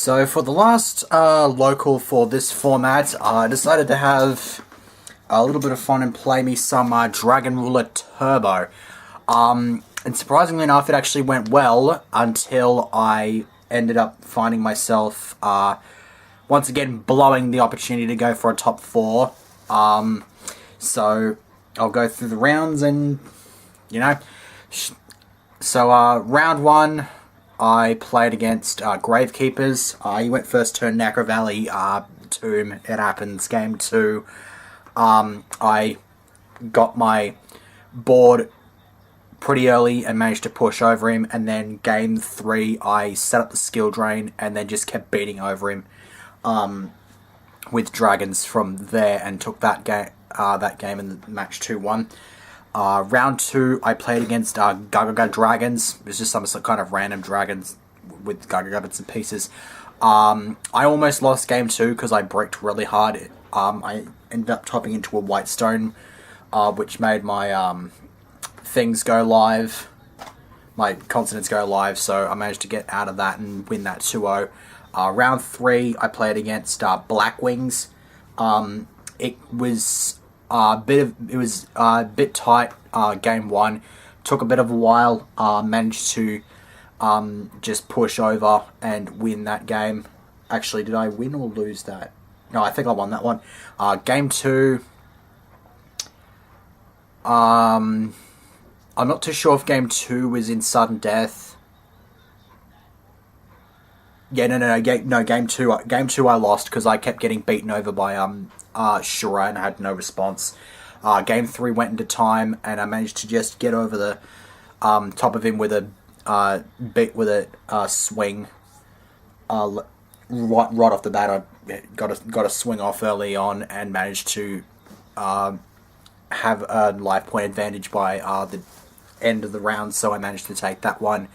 So for the last local for this format, I decided to have a little bit of fun and play me some Dragon Ruler Turbo. And surprisingly enough, it actually went well until I ended up finding myself once again blowing the opportunity to go for a top 4. So I'll go through the rounds and, So round 1, I played against Gravekeepers. He went first turn, Nacra Valley, Tomb, it happens. Game 2, I got my board pretty early and managed to push over him, and then game 3, I set up the skill drain and then just kept beating over him with dragons from there and took that game in the match 2-1. Round 2, I played against Gagaga dragons. It was just some kind of random dragons with Gagaga bits and pieces. I almost lost game 2 because I bricked really hard. I ended up topping into a white stone, which made my things go live, my consonants go live, so I managed to get out of that and win that 2-0. Round 3, I played against Blackwings. It was a bit tight. Game 1 took a bit of a while. Managed to just push over and win that game. Actually, did I win or lose that? No, I think I won that one. Game 2. I'm not too sure if game 2 was in sudden death. Yeah, no. Game 2 I lost because I kept getting beaten over by Shura and I had no response. Game 3 went into time and I managed to just get over the top of him with a swing. Right off the bat, I got a swing off early on and managed to have a life point advantage by the end of the round, so I managed to take that one.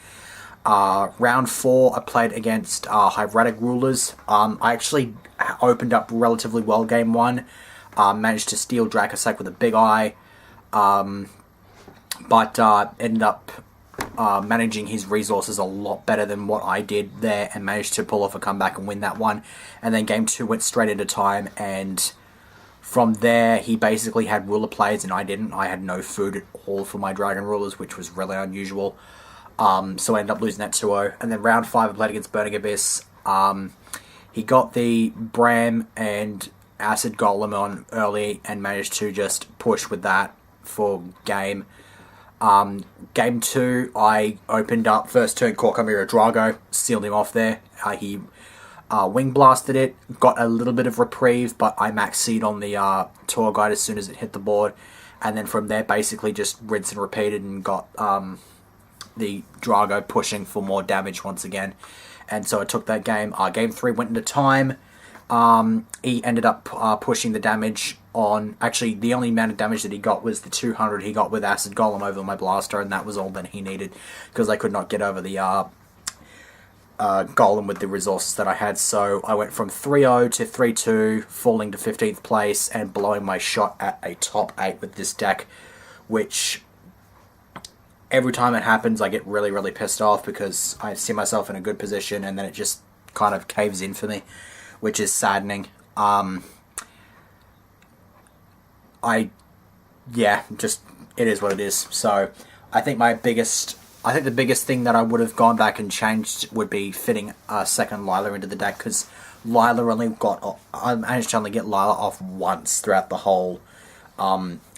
Round 4, I played against Hieratic rulers. I actually opened up relatively well game 1. Managed to steal Dracosac with a big eye, but ended up managing his resources a lot better than what I did there and managed to pull off a comeback and win that one. And then game 2 went straight into time, and from there he basically had ruler plays and I didn't. I had no food at all for my dragon rulers, which was really unusual. So I ended up losing that 2-0. And then round 5, I played against Burning Abyss. He got the Bram and Acid Golem on early and managed to just push with that for game. Game 2, I opened up first turn Corkamira Drago, sealed him off there. He wing blasted it, got a little bit of reprieve, but I maxed seed on the tour guide as soon as it hit the board. And then from there, basically just rinse and repeated and got the Drago pushing for more damage once again. And so I took that game. Game 3 went into time. He ended up pushing the damage on... Actually, the only amount of damage that he got was the 200 he got with Acid Golem over my Blaster, and that was all that he needed, because I could not get over the Golem with the resources that I had. So I went from 3-0 to 3-2, falling to 15th place, and blowing my shot at a top 8 with this deck, which... Every time it happens, I get really, really pissed off because I see myself in a good position and then it just kind of caves in for me, which is saddening. It is what it is. So I think the biggest thing that I would have gone back and changed would be fitting a second Lila into the deck, because I managed to only get Lila off once throughout the whole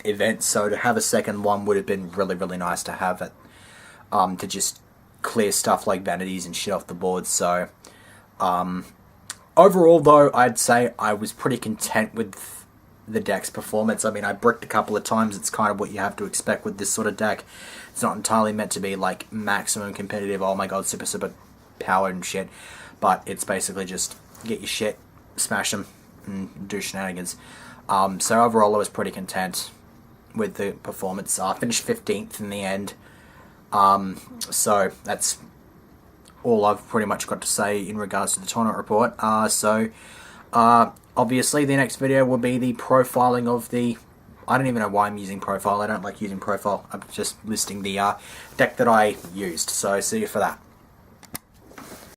event, so to have a second one would have been really, really nice to have it, to just clear stuff like vanities and shit off the board. So overall though, I'd say I was pretty content with the deck's performance. I mean, I bricked a couple of times. It's kind of what you have to expect with this sort of deck. It's not entirely meant to be like maximum competitive, oh my god, super power and shit, but it's basically just get your shit, smash them, and do shenanigans. So overall, I was pretty content with the performance. I finished 15th in the end. So that's all I've pretty much got to say in regards to the tournament report. Obviously, the next video will be the profiling of the... I don't even know why I'm using profile. I don't like using profile. I'm just listing the deck that I used. So see you for that.